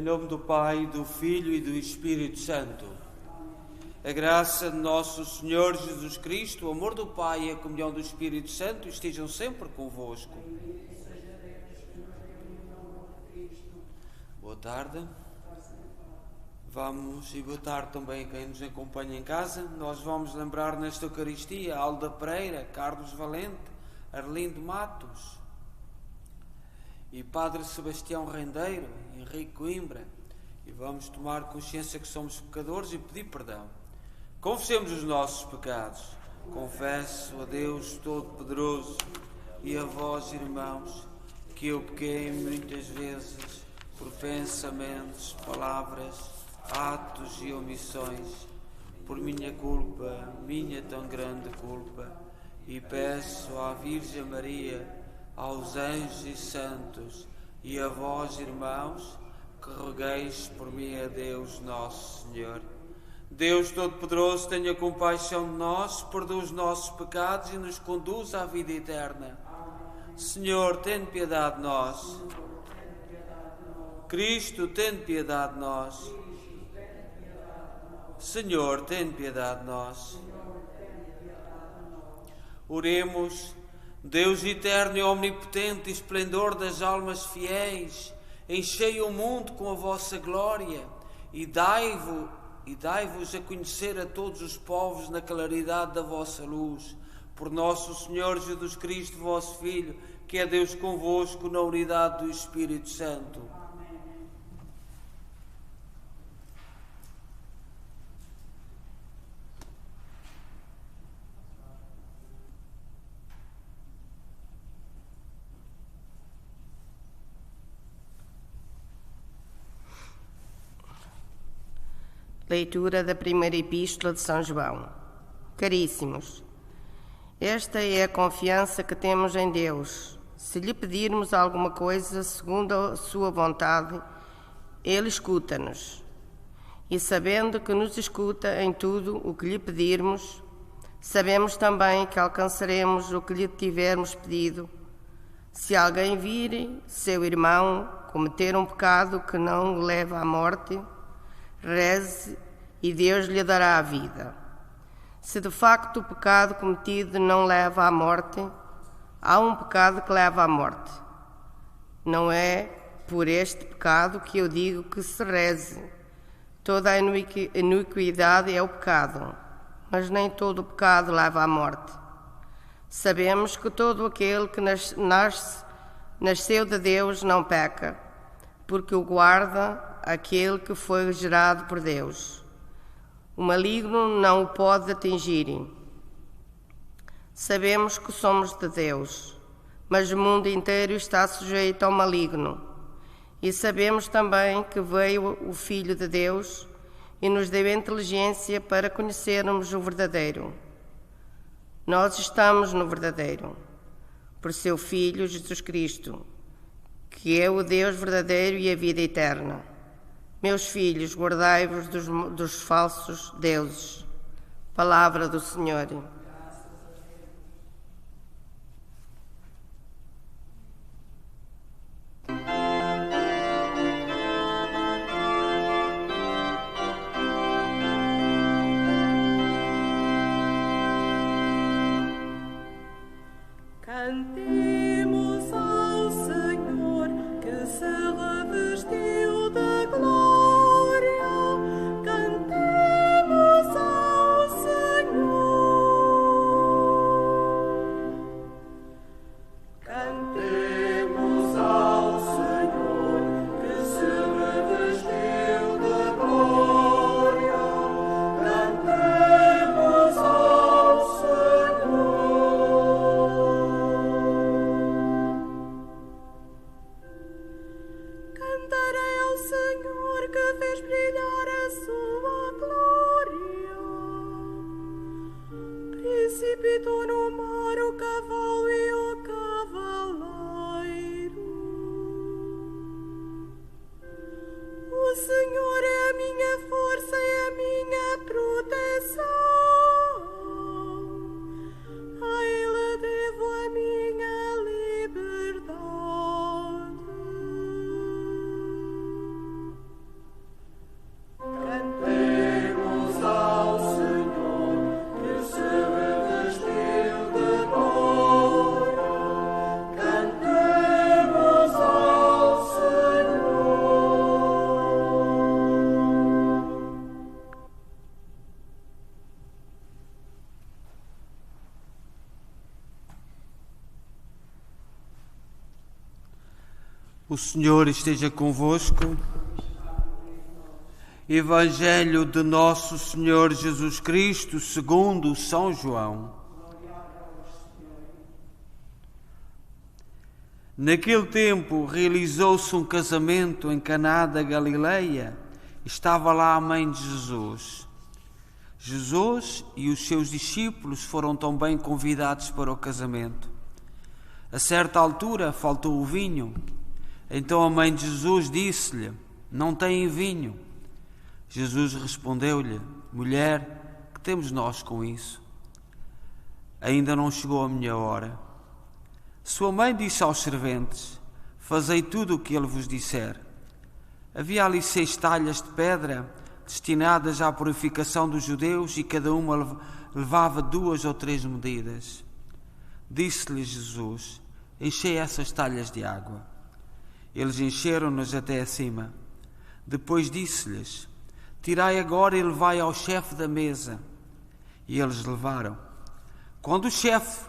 nome do Pai, do Filho e do Espírito Santo. A graça de nosso Senhor Jesus Cristo, o amor do Pai e a comunhão do Espírito Santo estejam sempre convosco. Boa tarde. Vamos, e boa tarde também a quem nos acompanha em casa. Nós vamos lembrar nesta Eucaristia Alda Pereira, Carlos Valente, Arlindo Matos e Padre Sebastião Rendeiro, Henrique Coimbra. E vamos tomar consciência que somos pecadores e pedir perdão. Confessemos os nossos pecados. Confesso a Deus Todo-Poderoso e a vós, irmãos, que eu pequei muitas vezes por pensamentos, palavras, atos e omissões, por minha culpa, minha tão grande culpa, e peço à Virgem Maria, aos anjos e santos, e a vós, irmãos, que rogueis por mim a Deus Nosso Senhor. Deus Todo-Poderoso, tenha compaixão de nós, perdoa os nossos pecados e nos conduz à vida eterna. Senhor, tem piedade de nós. Cristo, tem piedade de nós. Senhor, tem piedade de nós. Oremos. Deus eterno e omnipotente, esplendor das almas fiéis, enchei o mundo com a vossa glória e dai-vos a conhecer a todos os povos na claridade da vossa luz. Por nosso Senhor Jesus Cristo, vosso Filho, que é Deus convosco na unidade do Espírito Santo. Leitura da primeira epístola de São João. Caríssimos, esta é a confiança que temos em Deus. Se lhe pedirmos alguma coisa segundo a sua vontade, Ele escuta-nos. E sabendo que nos escuta em tudo o que lhe pedirmos, sabemos também que alcançaremos o que lhe tivermos pedido. Se alguém vir seu irmão cometer um pecado que não o leva à morte, reze e Deus lhe dará a vida. Se de facto o pecado cometido não leva à morte, há um pecado que leva à morte. Não é por este pecado que eu digo que se reze. Toda a iniquidade é o pecado, mas nem todo o pecado leva à morte. Sabemos que todo aquele que nasceu de Deus não peca, porque o guarda aquele que foi gerado por Deus. O maligno não o pode atingir. Sabemos que somos de Deus, mas o mundo inteiro está sujeito ao maligno. E sabemos também que veio o Filho de Deus e nos deu inteligência para conhecermos o verdadeiro. Nós estamos no verdadeiro, por seu Filho Jesus Cristo, que é o Deus verdadeiro e a vida eterna. Meus filhos, guardai-vos dos falsos deuses. Palavra do Senhor. Cantemos ao Senhor que se revestiu de glória. Cantemos ao Senhor. Cantemos ao Senhor que se revestiu de glória. Cantemos ao Cantarei ao Senhor que fez brilhar a sua glória. Precipitou no mar o cavalo e o cavaleiro. O Senhor é a minha força e a minha proteção. A Ele devo a minha liberdade. O Senhor esteja convosco. Evangelho de Nosso Senhor Jesus Cristo segundo São João. Naquele tempo realizou-se um casamento em Caná da Galileia. Estava lá a mãe de Jesus. Jesus e os seus discípulos foram também convidados para o casamento. A certa altura faltou o vinho. Então a mãe de Jesus disse-lhe: não têm vinho. Jesus respondeu-lhe: mulher, que temos nós com isso? Ainda não chegou a minha hora. Sua mãe disse aos serventes: fazei tudo o que ele vos disser. Havia ali 6 talhas de pedra destinadas à purificação dos judeus e cada uma levava 2 ou 3 medidas. Disse-lhe Jesus: enchei essas talhas de água. Eles encheram-nas até acima. Depois disse-lhes: tirai agora e levai ao chefe da mesa. E eles levaram. Quando o chefe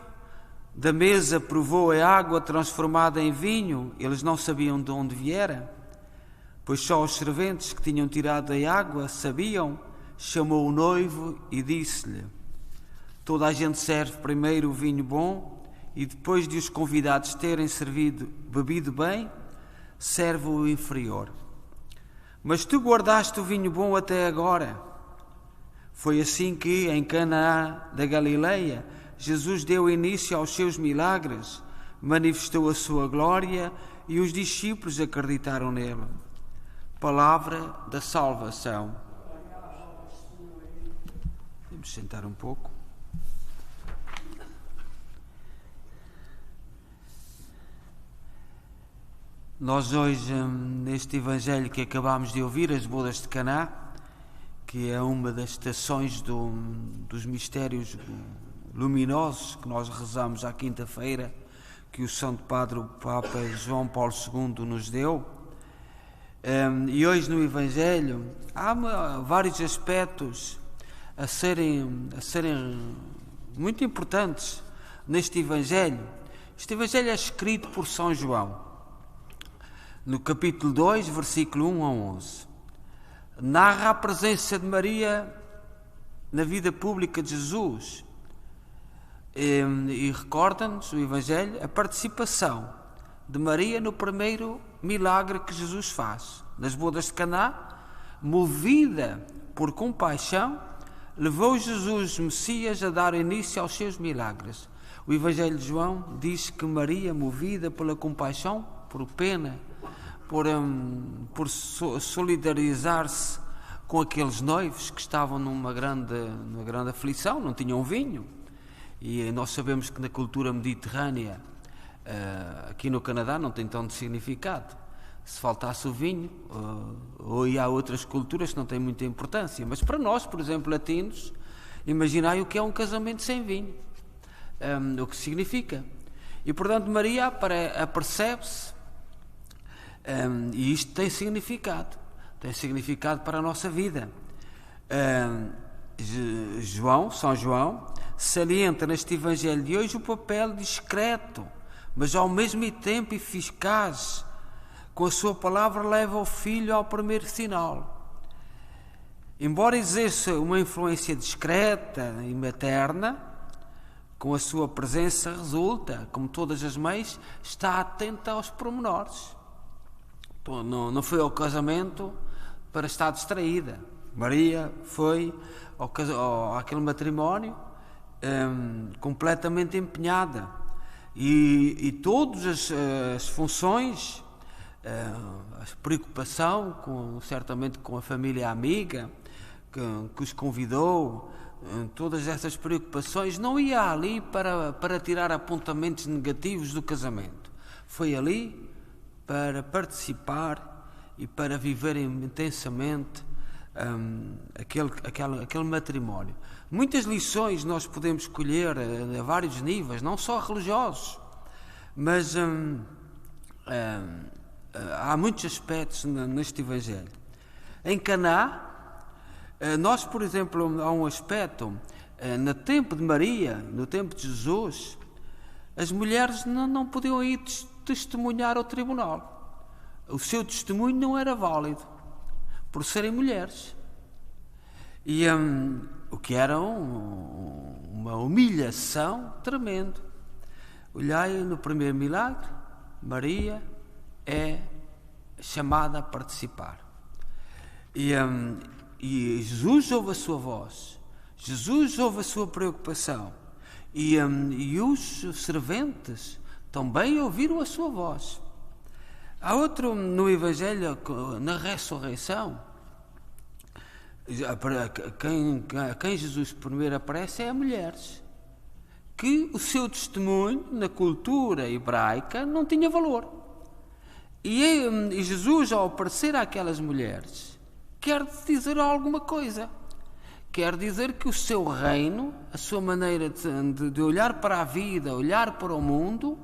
da mesa provou a água transformada em vinho, eles não sabiam de onde viera, pois só os serventes que tinham tirado a água sabiam. Chamou o noivo e disse-lhe: toda a gente serve primeiro o vinho bom e depois de os convidados terem bebido bem, serve o inferior. Mas tu guardaste o vinho bom até agora. Foi assim que, em Caná da Galileia, Jesus deu início aos seus milagres, manifestou a sua glória e os discípulos acreditaram nele. Palavra da salvação. Vamos sentar um pouco. Nós hoje, neste Evangelho que acabámos de ouvir, as bodas de Caná, que é uma das estações dos mistérios luminosos que nós rezamos à quinta-feira, que o Santo Padre, o Papa João Paulo II nos deu. E hoje no Evangelho há vários aspectos a serem muito importantes neste Evangelho. Este Evangelho é escrito por São João. No capítulo 2, versículo 1 a 11, narra a presença de Maria na vida pública de Jesus e recorda-nos o Evangelho a participação de Maria no primeiro milagre que Jesus faz. Nas bodas de Caná, movida por compaixão, levou Jesus Messias a dar início aos seus milagres. O Evangelho de João diz que Maria, movida pela compaixão, por pena, por solidarizar-se com aqueles noivos que estavam numa grande aflição, não tinham vinho. E nós sabemos que na cultura mediterrânea, aqui no Canadá, não tem tanto significado. Se faltasse o vinho, ou há outras culturas que não têm muita importância. Mas para nós, por exemplo, latinos, imaginai o que é um casamento sem vinho, o que significa. E, portanto, Maria apercebe-se. E isto tem significado para a nossa vida. São João salienta neste Evangelho de hoje o papel discreto, mas ao mesmo tempo eficaz, com a sua palavra leva o filho ao primeiro sinal. Embora exerça uma influência discreta e materna, com a sua presença resulta, como todas as mães, está atenta aos pormenores. Não foi ao casamento para estar distraída. Maria foi àquele matrimónio completamente empenhada e todas as funções, a preocupação certamente com a família amiga que os convidou, todas essas preocupações, não ia ali para tirar apontamentos negativos do casamento. Foi ali para participar e para viver intensamente aquele matrimónio. Muitas lições nós podemos colher a vários níveis, não só religiosos, mas há muitos aspectos neste Evangelho. Em Caná, nós, por exemplo, há um aspecto, no tempo de Maria, no tempo de Jesus, as mulheres não podiam ir testemunhar ao tribunal. o seu testemunho não era válido por serem mulheres. E o que era uma humilhação tremenda. Olhai no primeiro milagre, Maria é chamada a participar. E Jesus ouve a sua voz, Jesus ouve a sua preocupação, e os serventes também ouviram a sua voz. Há outro no Evangelho, na ressurreição, quem Jesus primeiro aparece é a mulheres, que o seu testemunho na cultura hebraica não tinha valor. E Jesus, ao aparecer àquelas mulheres, quer dizer alguma coisa. Quer dizer que o seu reino, a sua maneira de olhar para a vida, olhar para o mundo,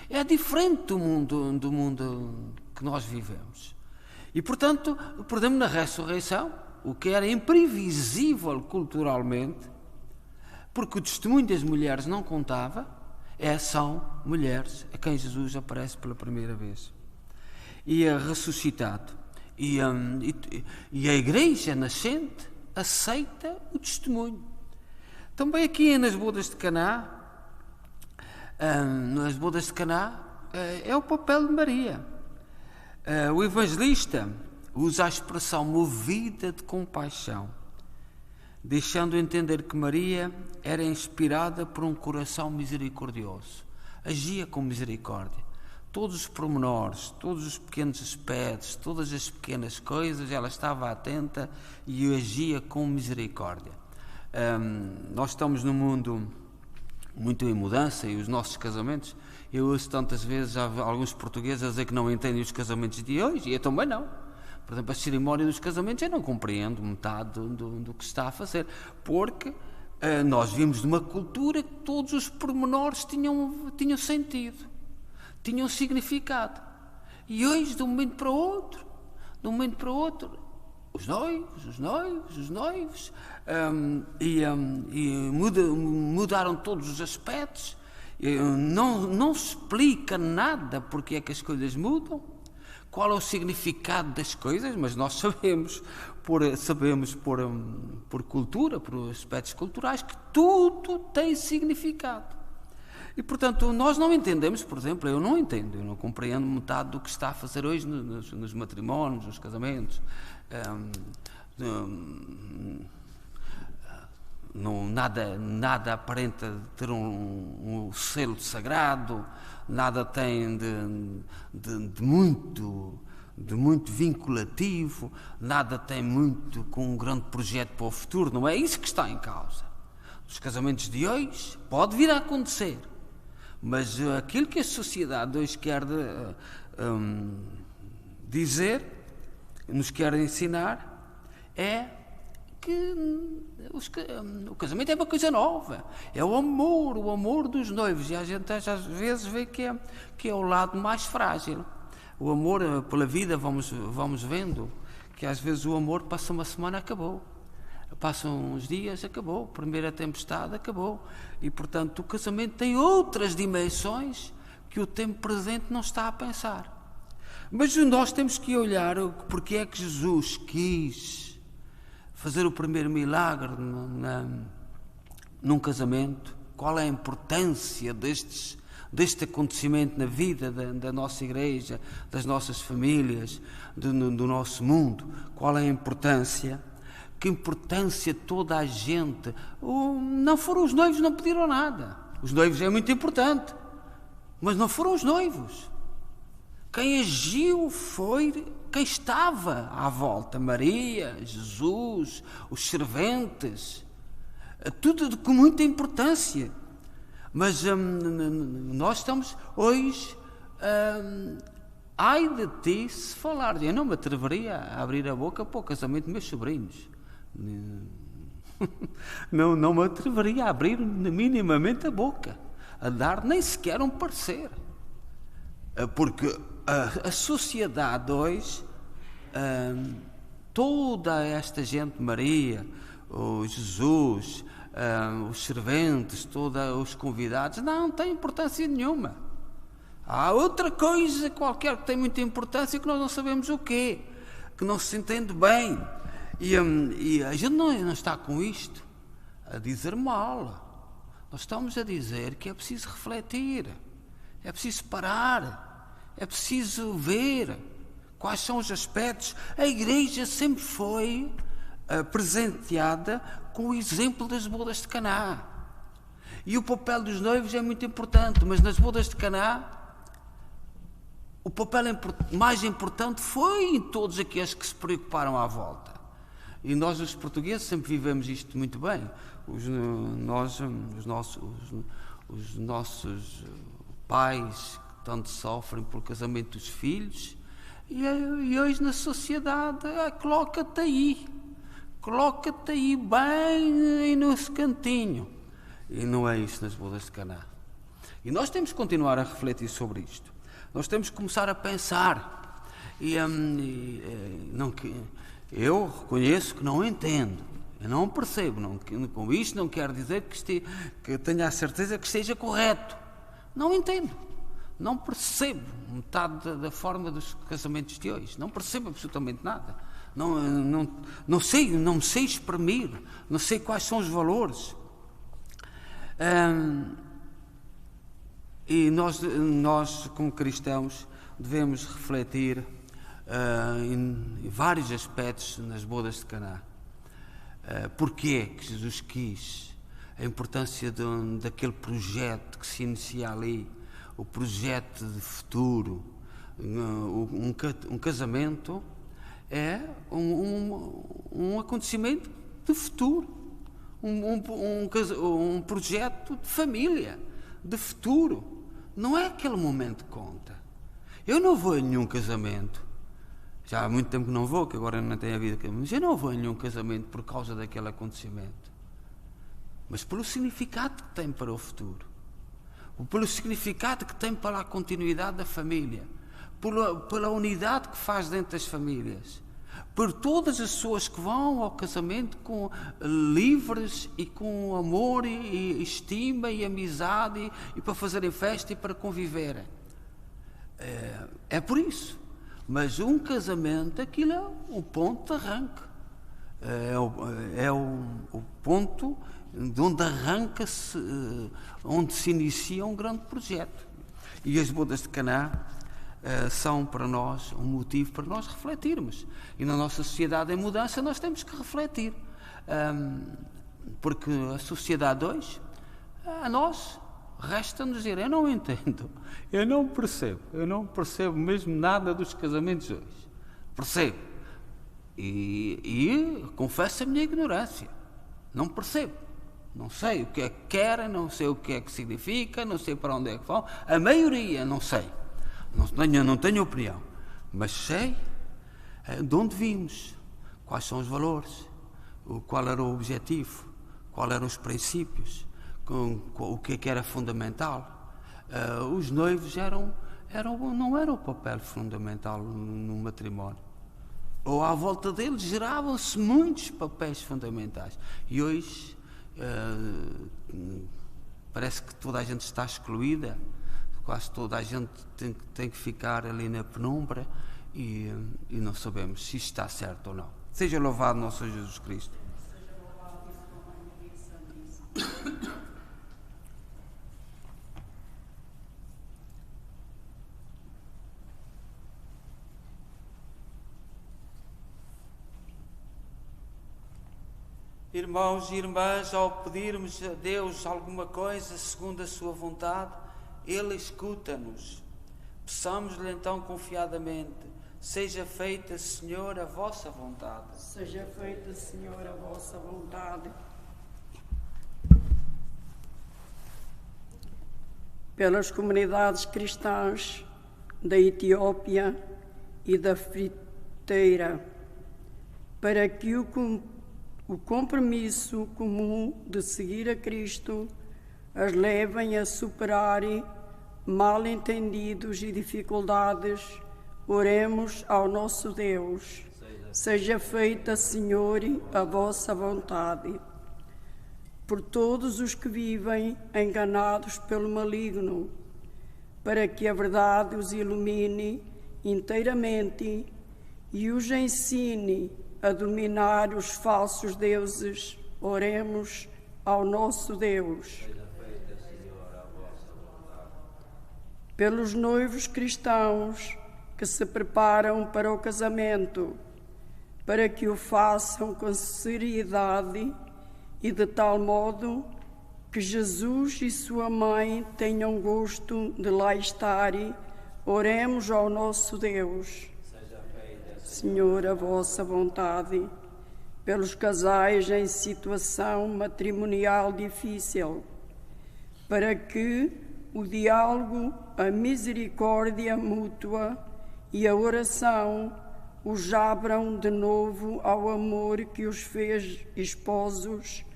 é diferente do mundo que nós vivemos. E, portanto, perdemos na ressurreição o que era imprevisível culturalmente, porque o testemunho das mulheres não contava, são mulheres a quem Jesus aparece pela primeira vez. E é ressuscitado. E a igreja nascente aceita o testemunho. Também aqui nas bodas de Caná, é o papel de Maria. O evangelista usa a expressão movida de compaixão, deixando entender que Maria era inspirada por um coração misericordioso, agia com misericórdia. Todos os pormenores, todos os pequenos aspectos, todas as pequenas coisas, ela estava atenta e agia com misericórdia. Nós estamos num mundo muito em mudança, e os nossos casamentos, eu ouço tantas vezes alguns portugueses a dizer que não entendem os casamentos de hoje, e eu também não. Por exemplo, a cerimónia dos casamentos eu não compreendo metade do que se está a fazer, porque nós vimos de uma cultura que todos os pormenores tinham sentido, tinham significado. E hoje, de um momento para o outro, os noivos, mudaram todos os aspectos. Não se explica nada porque é que as coisas mudam, qual é o significado das coisas, mas nós sabemos por cultura, por aspectos culturais, que tudo tem significado. E, portanto, nós não entendemos, por exemplo, eu não compreendo metade do que se está a fazer hoje nos matrimónios, nos casamentos. Nada aparenta ter um selo sagrado, nada tem de muito vinculativo, nada tem muito com um grande projeto para o futuro. Não é isso que está em causa. Os casamentos de hoje pode vir a acontecer, mas aquilo que a sociedade hoje quer nos quer ensinar, é que o casamento é uma coisa nova, é o amor dos noivos, e a gente às vezes vê que é o lado mais frágil. O amor pela vida, vamos vendo que às vezes o amor passa uma semana, acabou. Passam uns dias, acabou. Primeira tempestade, acabou. E, portanto, o casamento tem outras dimensões que o tempo presente não está a pensar. Mas nós temos que olhar porque é que Jesus quis fazer o primeiro milagre num casamento. Qual é a importância deste acontecimento na vida da nossa igreja, das nossas famílias, do nosso mundo? Qual é a importância? Que importância toda a gente. Não foram os noivos, não pediram nada. Os noivos é muito importante, mas não foram os noivos. Quem agiu foi quem estava à volta: Maria, Jesus, os serventes, tudo com muita importância. Mas nós estamos hoje, ai de ti se falar. Eu não me atreveria a abrir a boca para o casamento dos meus sobrinhos. Não me atreveria a abrir minimamente a boca, a dar nem sequer um parecer, porque a sociedade hoje, toda esta gente, Maria, o Jesus, os serventes, todos os convidados, não tem importância nenhuma. Há outra coisa qualquer que tem muita importância que nós não sabemos o quê, que não se entende bem. E a gente não está com isto a dizer mal. Nós estamos a dizer que é preciso refletir, é preciso parar, é preciso ver quais são os aspectos. A Igreja sempre foi presenteada com o exemplo das bodas de Caná. E o papel dos noivos é muito importante, mas nas bodas de Caná, o papel mais importante foi em todos aqueles que se preocuparam à volta. E nós, os portugueses, sempre vivemos isto muito bem. Os nossos pais que tanto sofrem por casamento dos filhos, e hoje na sociedade, coloca-te aí bem nesse cantinho. E não é isso nas bodas de Caná. E nós temos que continuar a refletir sobre isto. Nós temos que começar a pensar. Eu reconheço que não entendo, eu não percebo. Com isto não quero dizer que eu tenha a certeza que esteja correto. Não entendo, não percebo metade da forma dos casamentos de hoje. Não percebo absolutamente nada. Não me sei exprimir, não sei quais são os valores. E nós, como cristãos, devemos refletir em vários aspectos nas bodas de Caná. Porquê que Jesus quis? A importância daquele projeto que se inicia ali, o projeto de futuro. Um casamento é um acontecimento de futuro, um projeto de família, de futuro. Não é aquele momento que conta. Eu não vou a nenhum casamento, já há muito tempo que não vou, que agora não tenho a vida, mas eu não vou a nenhum casamento por causa daquele acontecimento, mas pelo significado que tem para o futuro, pelo significado que tem para a continuidade da família, pela unidade que faz dentro das famílias, por todas as pessoas que vão ao casamento livres e com amor e estima e amizade e para fazerem festa e para conviverem. É por isso. Mas um casamento, aquilo é um ponto de arranque. É o ponto de onde arranca-se, onde se inicia um grande projeto. E as bodas de Caná são para nós um motivo para nós refletirmos. E na nossa sociedade em mudança nós temos que refletir. Porque a sociedade hoje, a nós, resta-nos dizer, eu não entendo, eu não percebo mesmo nada dos casamentos hoje. Percebo. E confesso a minha ignorância. Não percebo. Não sei o que é que querem, não sei o que é que significa, não sei para onde é que vão. A maioria não sei. Não tenho opinião. Mas sei de onde vimos, quais são os valores, qual era o objetivo, quais eram os princípios, o que é que era fundamental. Os noivos não era o papel fundamental no matrimónio. Ou à volta deles geravam-se muitos papéis fundamentais. E hoje parece que toda a gente está excluída, quase toda a gente tem que ficar ali na penumbra e não sabemos se isto está certo ou não. Seja louvado nosso Senhor Jesus Cristo. Irmãos e irmãs, ao pedirmos a Deus alguma coisa segundo a sua vontade, Ele escuta-nos. Peçamos-lhe então confiadamente: seja feita, Senhor, a vossa vontade. Seja feita, Senhor, a vossa vontade. Pelas comunidades cristãs da Etiópia e da Friteira, para que o compromisso comum de seguir a Cristo as levem a superar mal-entendidos e dificuldades, oremos ao nosso Deus. Seja feita, Senhor, a vossa vontade. Por todos os que vivem enganados pelo maligno, para que a verdade os ilumine inteiramente e os ensine a dominar os falsos deuses. Oremos ao nosso Deus. Pelos noivos cristãos que se preparam para o casamento, para que o façam com seriedade e de tal modo que Jesus e sua mãe tenham gosto de lá estar. Oremos ao nosso Deus. Senhor, a vossa vontade. Pelos casais em situação matrimonial difícil, para que o diálogo, a misericórdia mútua e a oração os abram de novo ao amor que os fez esposos.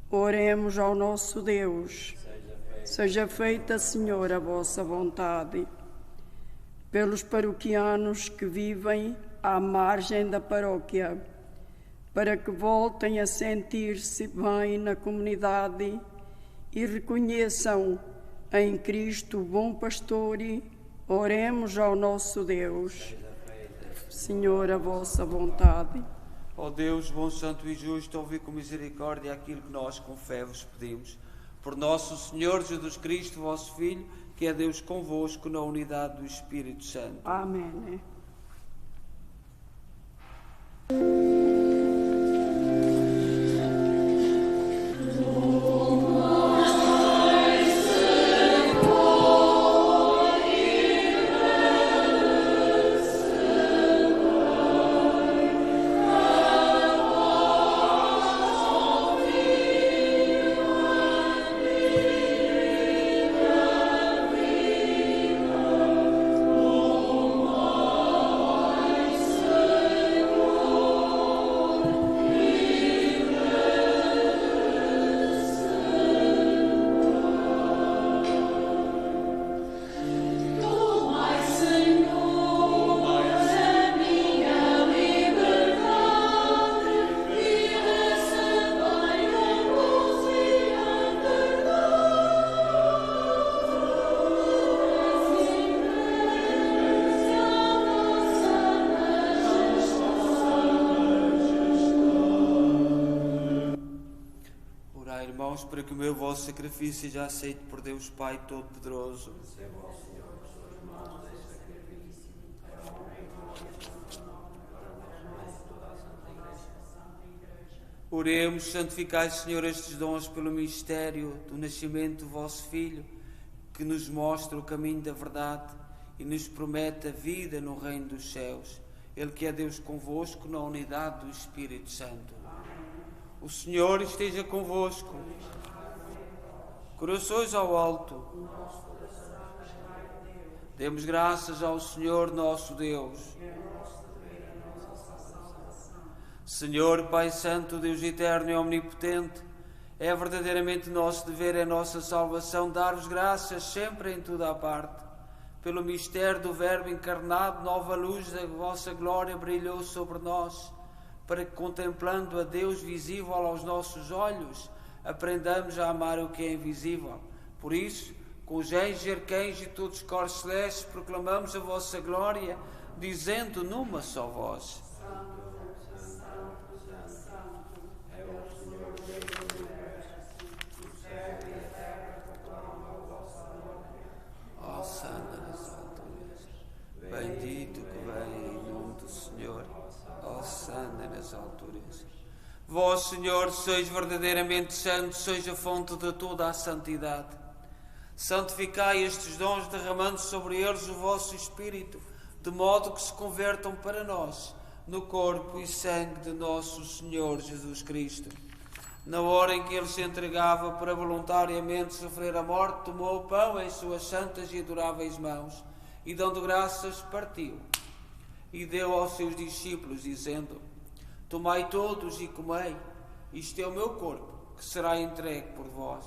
Oremos ao nosso Deus. Seja feita, Senhor, a vossa vontade. Pelos paroquianos que vivem à margem da paróquia, para que voltem a sentir-se bem na comunidade e reconheçam em Cristo o bom pastor. Oremos ao nosso Deus. Senhor, a vossa vontade. Ó Deus, bom, santo e justo, ouvi com misericórdia aquilo que nós com fé vos pedimos. Por nosso Senhor Jesus Cristo, vosso Filho, que é Deus convosco na unidade do Espírito Santo. Amém. Para que o meu vosso sacrifício seja aceito por Deus Pai Todo-Poderoso. Oremos, santificai, Senhor, estes dons pelo mistério do nascimento do vosso Filho, que nos mostra o caminho da verdade e nos promete a vida no reino dos céus. Ele que é Deus convosco na unidade do Espírito Santo. O Senhor esteja convosco. Corações ao alto. Demos graças ao Senhor nosso Deus. Senhor, Pai Santo, Deus eterno e omnipotente, é verdadeiramente nosso dever, é nossa salvação, dar-vos graças sempre em toda a parte. Pelo mistério do Verbo encarnado, nova luz da vossa glória brilhou sobre nós, para que, contemplando a Deus visível aos nossos olhos, aprendamos a amar o que é invisível. Por isso, com os anjos, arcanjos e todos os coros celestes, proclamamos a vossa glória, dizendo numa só voz: é o Senhor Deus do universo, o céu e a terra proclamam a vossa glória. Ó Santa nas alturas, bendito que vem em nome do Senhor. Ó Santa nas alturas. Vós, Senhor, sois verdadeiramente santo, sois a fonte de toda a santidade. Santificai estes dons, derramando sobre eles o vosso Espírito, de modo que se convertam para nós no corpo e sangue de nosso Senhor Jesus Cristo. Na hora em que ele se entregava para voluntariamente sofrer a morte, tomou o pão em suas santas e adoráveis mãos e, dando graças, partiu e deu aos seus discípulos, dizendo: tomai todos e comei, isto é o meu corpo, que será entregue por vós.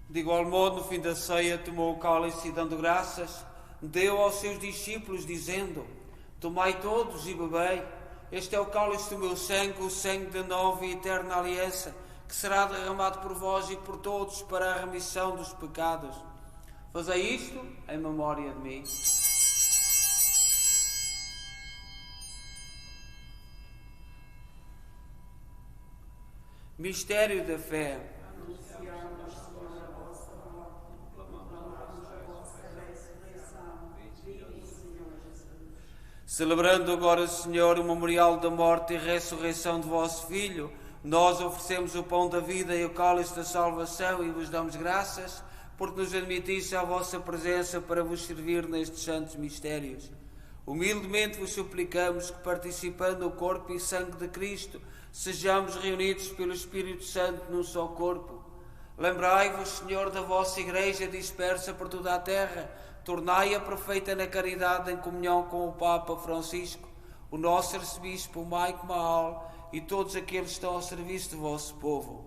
De igual modo, no fim da ceia, tomou o cálice e, dando graças, deu aos seus discípulos, dizendo: tomai todos e bebei, este é o cálice do meu sangue, o sangue da nova e eterna aliança, que será derramado por vós e por todos para a remissão dos pecados. Fazei isto em memória de mim. Mistério da fé. Celebrando agora, Senhor, o memorial da morte e ressurreição de vosso Filho, nós oferecemos o pão da vida e o cálice da salvação e vos damos graças, porque nos admitiste à vossa presença para vos servir nestes santos mistérios. Humildemente vos suplicamos que, participando do corpo e sangue de Cristo, sejamos reunidos pelo Espírito Santo num só corpo. Lembrai-vos, Senhor, da vossa Igreja dispersa por toda a terra, tornai-a perfeita na caridade em comunhão com o Papa Francisco, o nosso arcebispo Maico Maal e todos aqueles que estão ao serviço do vosso povo.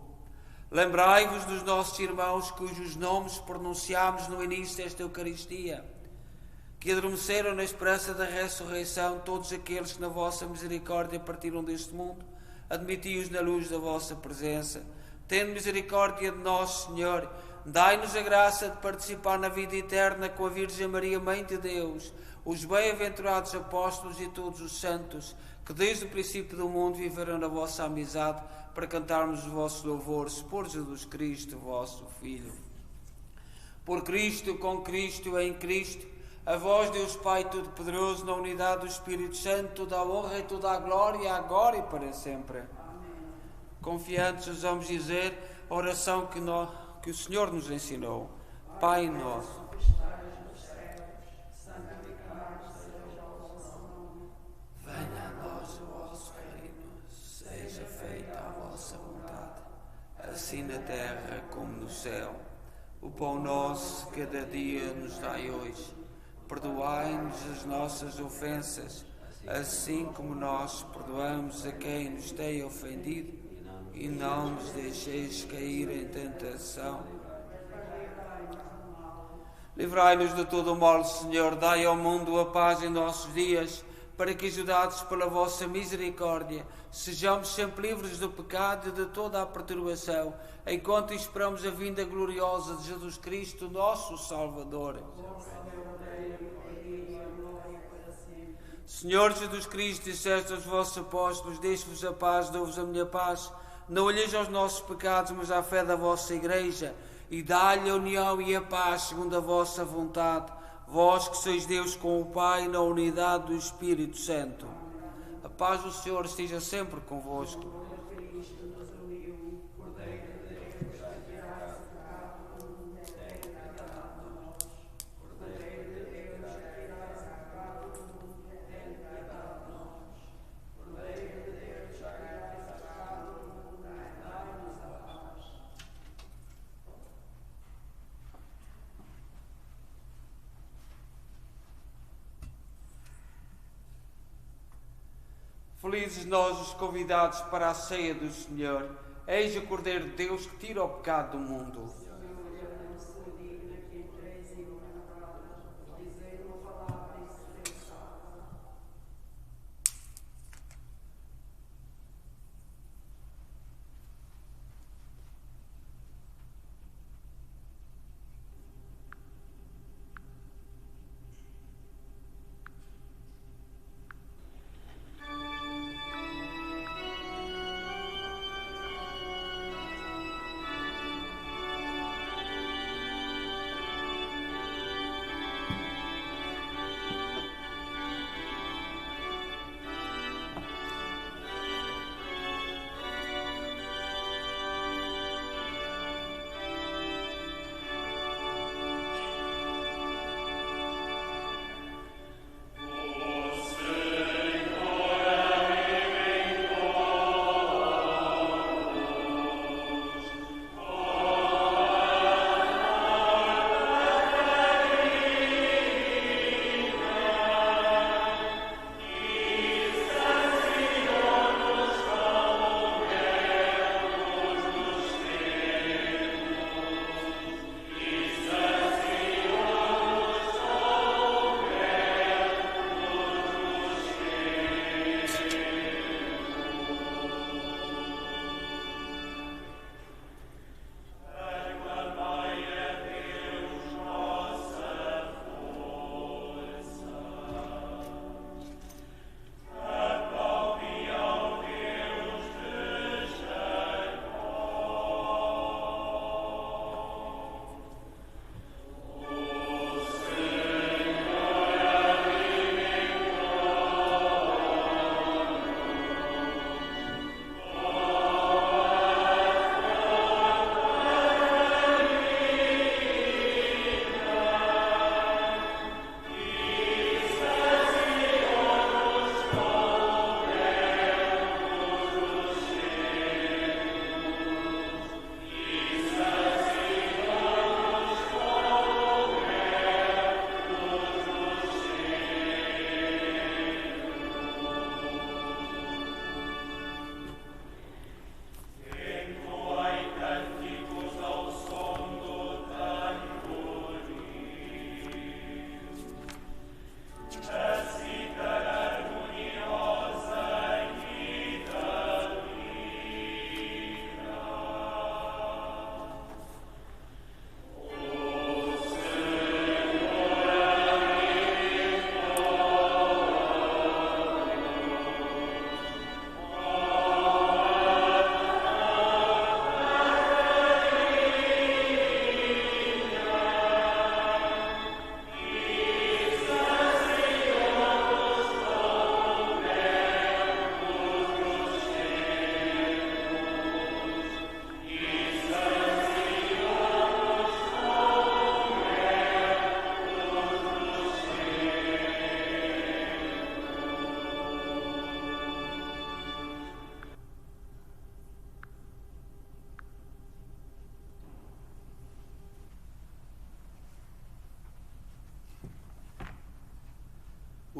Lembrai-vos dos nossos irmãos cujos nomes pronunciámos no início desta Eucaristia, que adormeceram na esperança da ressurreição, todos aqueles que na vossa misericórdia partiram deste mundo, admiti-os na luz da vossa presença. Tende misericórdia de nós, Senhor. Dai-nos a graça de participar na vida eterna com a Virgem Maria, Mãe de Deus, os bem-aventurados apóstolos e todos os santos, que desde o princípio do mundo viveram na vossa amizade, para cantarmos os vossos louvores por Jesus Cristo, vosso Filho. Por Cristo, com Cristo, em Cristo, a vós, Deus Pai Todo-Poderoso, na unidade do Espírito Santo, toda a honra e toda a glória, agora e para sempre. Amém. Confiantes, os vamos dizer a oração que o Senhor nos ensinou. Pai nosso, que estás nos céus, santificado seja o vosso nome. Venha a nós o vosso reino, seja feita a vossa vontade, assim na terra como no céu. O pão nosso cada dia nos dai hoje. Perdoai-nos as nossas ofensas, assim como nós perdoamos a quem nos tem ofendido, e não nos deixeis cair em tentação. Livrai-nos de todo o mal, Senhor. Dai ao mundo a paz em nossos dias, para que, ajudados pela vossa misericórdia, sejamos sempre livres do pecado e de toda a perturbação, enquanto esperamos a vinda gloriosa de Jesus Cristo, nosso Salvador. Senhor Jesus Cristo, disseste aos vossos apóstolos: deixo-vos a paz, dou-vos a minha paz. Não olheis aos nossos pecados, mas à fé da vossa Igreja, e dá-lhe a união e a paz segundo a vossa vontade, vós que sois Deus com o Pai, na unidade do Espírito Santo. A paz do Senhor esteja sempre convosco. Felizes nós os convidados para a ceia do Senhor. Eis o Cordeiro de Deus que tira o pecado do mundo.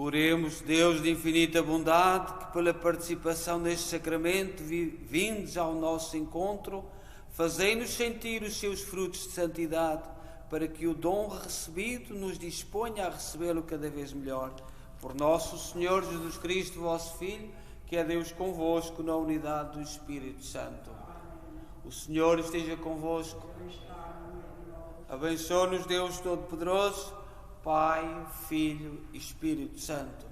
Oremos, Deus de infinita bondade, que pela participação neste sacramento, vindos ao nosso encontro, fazei-nos sentir os seus frutos de santidade, para que o dom recebido nos disponha a recebê-lo cada vez melhor. Por nosso Senhor Jesus Cristo, vosso Filho, que é Deus convosco na unidade do Espírito Santo. O Senhor esteja convosco. Abençoe-nos Deus Todo-Poderoso, Pai, Filho e Espírito Santo.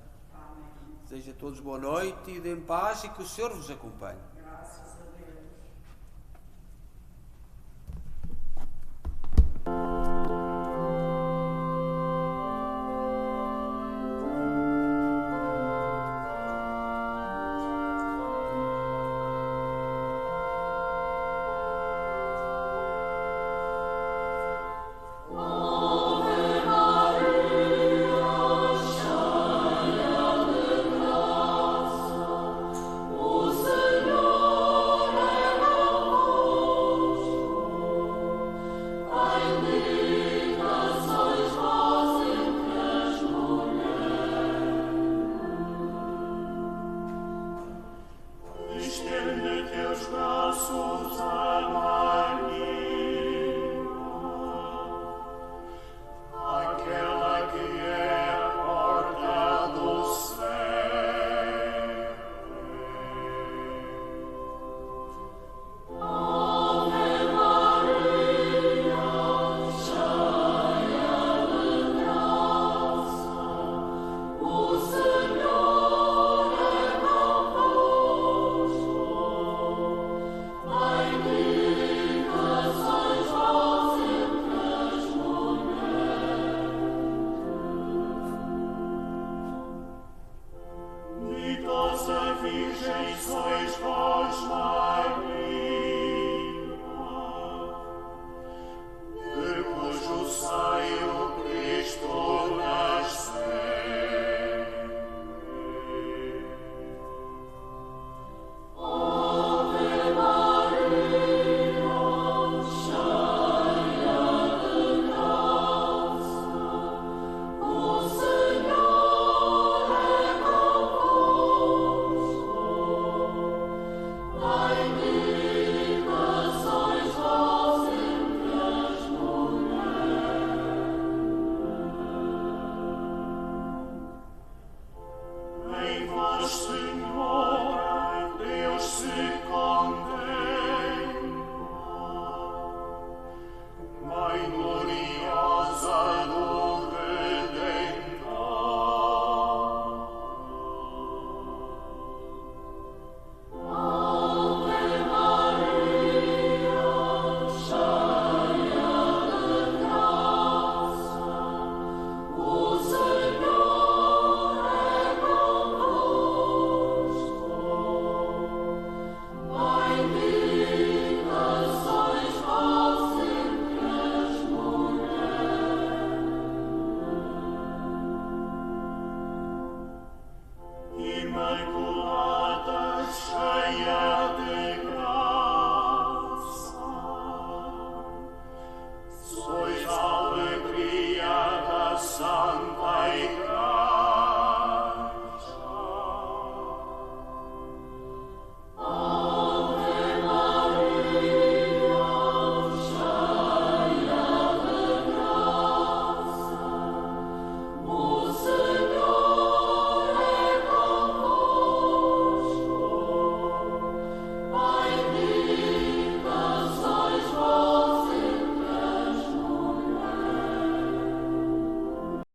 Desejo a todos boa noite e deem paz e que o Senhor vos acompanhe. Virgem sois vós.